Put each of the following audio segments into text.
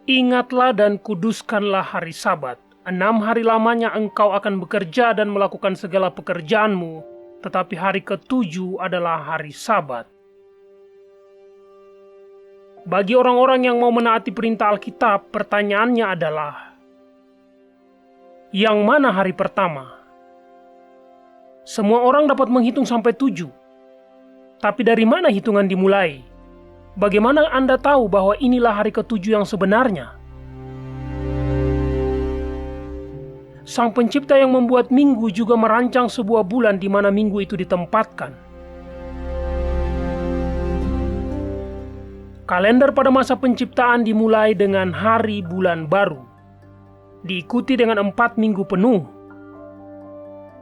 Ingatlah dan kuduskanlah hari Sabat. 6 hari lamanya engkau akan bekerja dan melakukan segala pekerjaanmu, tetapi hari ke-7 adalah hari Sabat. Bagi orang-orang yang mau menaati perintah Alkitab, pertanyaannya adalah, yang mana hari pertama? Semua orang dapat menghitung sampai 7. Tapi dari mana hitungan dimulai? Bagaimana Anda tahu bahwa inilah hari ke-7 yang sebenarnya? Sang Pencipta yang membuat minggu juga merancang sebuah bulan di mana minggu itu ditempatkan. Kalender pada masa penciptaan dimulai dengan hari bulan baru, diikuti dengan 4 minggu penuh.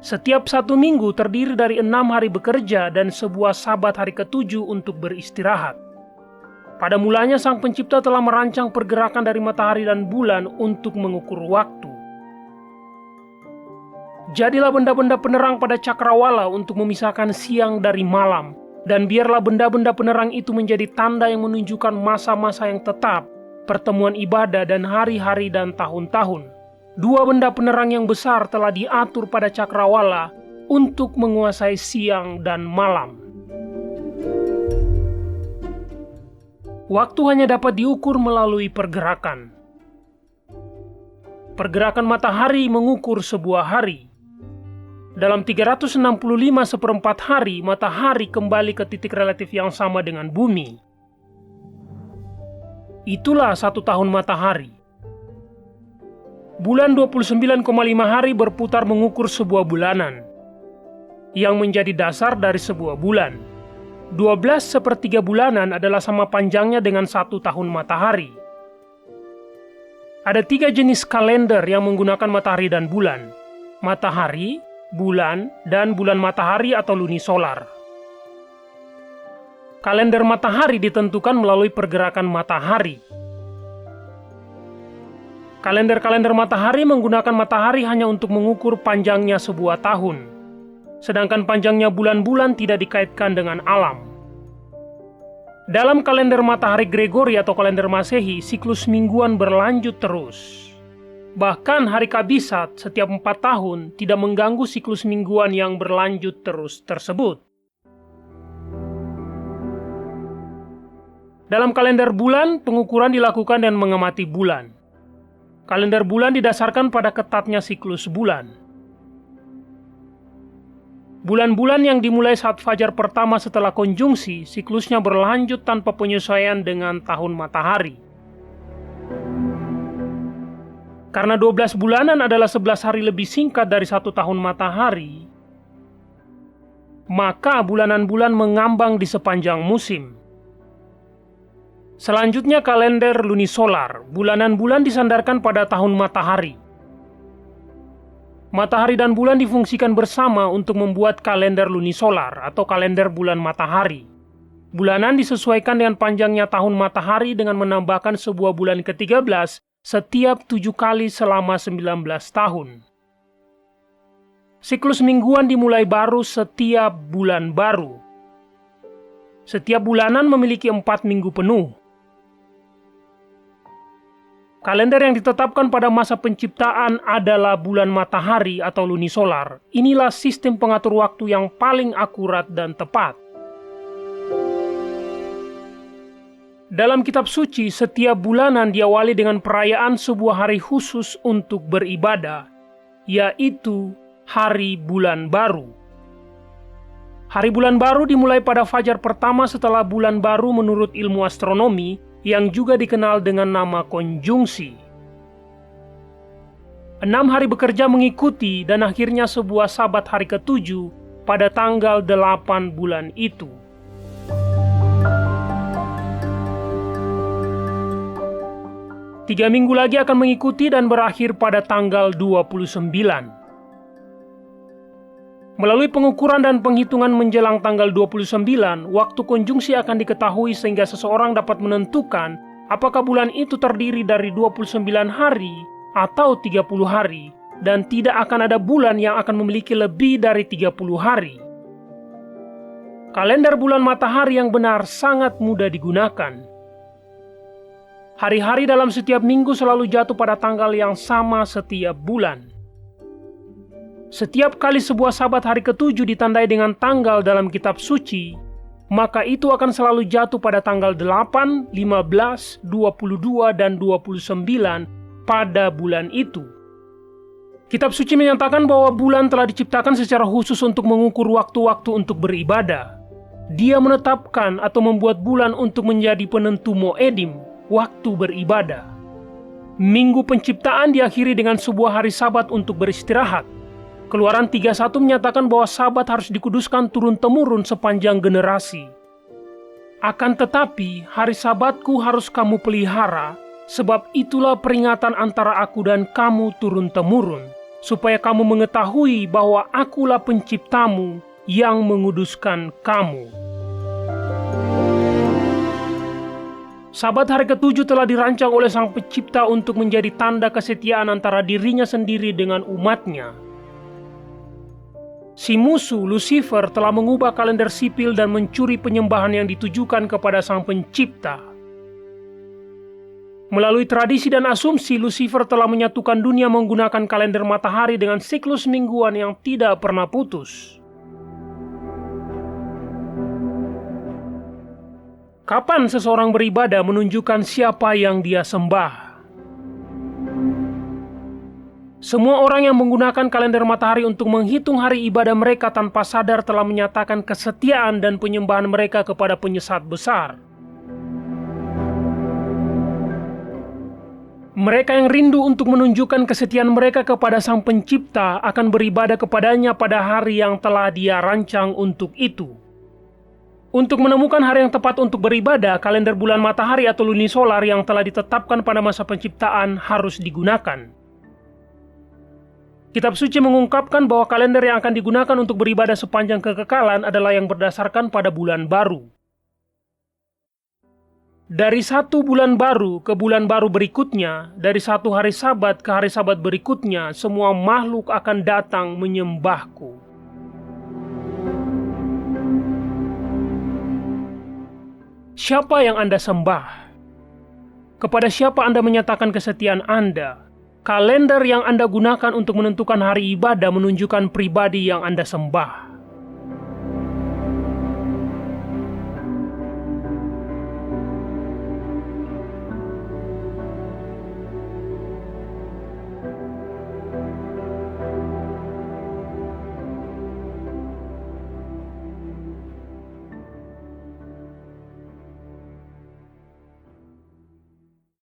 Setiap 1 minggu terdiri dari 6 hari bekerja dan sebuah Sabat hari ke-7 untuk beristirahat. Pada mulanya Sang Pencipta telah merancang pergerakan dari matahari dan bulan untuk mengukur waktu. Jadilah benda-benda penerang pada cakrawala untuk memisahkan siang dari malam, dan biarlah benda-benda penerang itu menjadi tanda yang menunjukkan masa-masa yang tetap, pertemuan ibadah dan hari-hari dan tahun-tahun. 2 benda penerang yang besar telah diatur pada cakrawala untuk menguasai siang dan malam. Waktu hanya dapat diukur melalui pergerakan. Pergerakan matahari mengukur sebuah hari. Dalam 365 seperempat hari, matahari kembali ke titik relatif yang sama dengan bumi. Itulah 1 tahun matahari. Bulan 29,5 hari berputar mengukur sebuah bulanan, yang menjadi dasar dari sebuah bulan. 12/3 bulanan adalah sama panjangnya dengan 1 tahun matahari. Ada 3 jenis kalender yang menggunakan matahari dan bulan. Matahari, bulan, dan bulan matahari atau lunisolar. Kalender matahari ditentukan melalui pergerakan matahari. Kalender-kalender matahari menggunakan matahari hanya untuk mengukur panjangnya sebuah tahun, sedangkan panjangnya bulan-bulan tidak dikaitkan dengan alam. Dalam kalender matahari Gregori atau kalender Masehi, siklus mingguan berlanjut terus. Bahkan hari Kabisat setiap 4 tahun tidak mengganggu siklus mingguan yang berlanjut terus tersebut. Dalam kalender bulan, pengukuran dilakukan dan mengamati bulan. Kalender bulan didasarkan pada ketatnya siklus bulan. Bulan-bulan yang dimulai saat fajar pertama setelah konjungsi, siklusnya berlanjut tanpa penyesuaian dengan tahun matahari. Karena 12 bulanan adalah 11 hari lebih singkat dari 1 tahun matahari, maka bulanan-bulan mengambang di sepanjang musim. Selanjutnya kalender lunisolar. Bulanan bulan disandarkan pada tahun matahari. Matahari dan bulan difungsikan bersama untuk membuat kalender lunisolar atau kalender bulan matahari. Bulanan disesuaikan dengan panjangnya tahun matahari dengan menambahkan sebuah bulan ke-13 setiap 7 kali selama 19 tahun. Siklus mingguan dimulai baru setiap bulan baru. Setiap bulanan memiliki 4 minggu penuh. Kalender yang ditetapkan pada masa penciptaan adalah bulan matahari atau lunisolar. Inilah sistem pengatur waktu yang paling akurat dan tepat. Dalam kitab suci, setiap bulanan diawali dengan perayaan sebuah hari khusus untuk beribadah, yaitu Hari Bulan Baru. Hari Bulan Baru dimulai pada fajar pertama setelah bulan baru menurut ilmu astronomi, yang juga dikenal dengan nama konjungsi. 6 hari bekerja mengikuti dan akhirnya sebuah Sabat hari ke-7 pada tanggal 8 bulan itu. 3 minggu lagi akan mengikuti dan berakhir pada tanggal 29. Melalui pengukuran dan penghitungan menjelang tanggal 29, waktu konjungsi akan diketahui sehingga seseorang dapat menentukan apakah bulan itu terdiri dari 29 hari atau 30 hari, dan tidak akan ada bulan yang akan memiliki lebih dari 30 hari. Kalender bulan matahari yang benar sangat mudah digunakan. Hari-hari dalam setiap minggu selalu jatuh pada tanggal yang sama setiap bulan. Setiap kali sebuah Sabat hari ketujuh ditandai dengan tanggal dalam kitab suci, maka itu akan selalu jatuh pada tanggal 8, 15, 22, dan 29 pada bulan itu. Kitab suci menyatakan bahwa bulan telah diciptakan secara khusus untuk mengukur waktu-waktu untuk beribadah. Dia menetapkan atau membuat bulan untuk menjadi penentu Moedim, waktu beribadah. Minggu penciptaan diakhiri dengan sebuah hari Sabat untuk beristirahat. Keluaran 31 menyatakan bahwa Sabat harus dikuduskan turun-temurun sepanjang generasi. Akan tetapi, hari Sabatku harus kamu pelihara, sebab itulah peringatan antara aku dan kamu turun-temurun, supaya kamu mengetahui bahwa akulah penciptamu yang menguduskan kamu. Sabat hari ketujuh telah dirancang oleh Sang Pencipta untuk menjadi tanda kesetiaan antara dirinya sendiri dengan umatnya. Si musuh, Lucifer, telah mengubah kalender sipil dan mencuri penyembahan yang ditujukan kepada Sang Pencipta. Melalui tradisi dan asumsi, Lucifer telah menyatukan dunia menggunakan kalender matahari dengan siklus mingguan yang tidak pernah putus. Kapan seseorang beribadah menunjukkan siapa yang dia sembah. Semua orang yang menggunakan kalender matahari untuk menghitung hari ibadah mereka tanpa sadar telah menyatakan kesetiaan dan penyembahan mereka kepada penyesat besar. Mereka yang rindu untuk menunjukkan kesetiaan mereka kepada Sang Pencipta akan beribadah kepadanya pada hari yang telah Dia rancang untuk itu. Untuk menemukan hari yang tepat untuk beribadah, kalender bulan matahari atau lunisolar yang telah ditetapkan pada masa penciptaan harus digunakan. Kitab suci mengungkapkan bahwa kalender yang akan digunakan untuk beribadah sepanjang kekekalan adalah yang berdasarkan pada bulan baru. Dari satu bulan baru ke bulan baru berikutnya, dari satu hari Sabat ke hari Sabat berikutnya, semua makhluk akan datang menyembahku. Siapa yang Anda sembah? Kepada siapa Anda menyatakan kesetiaan Anda? Kalender yang Anda gunakan untuk menentukan hari ibadah menunjukkan pribadi yang Anda sembah.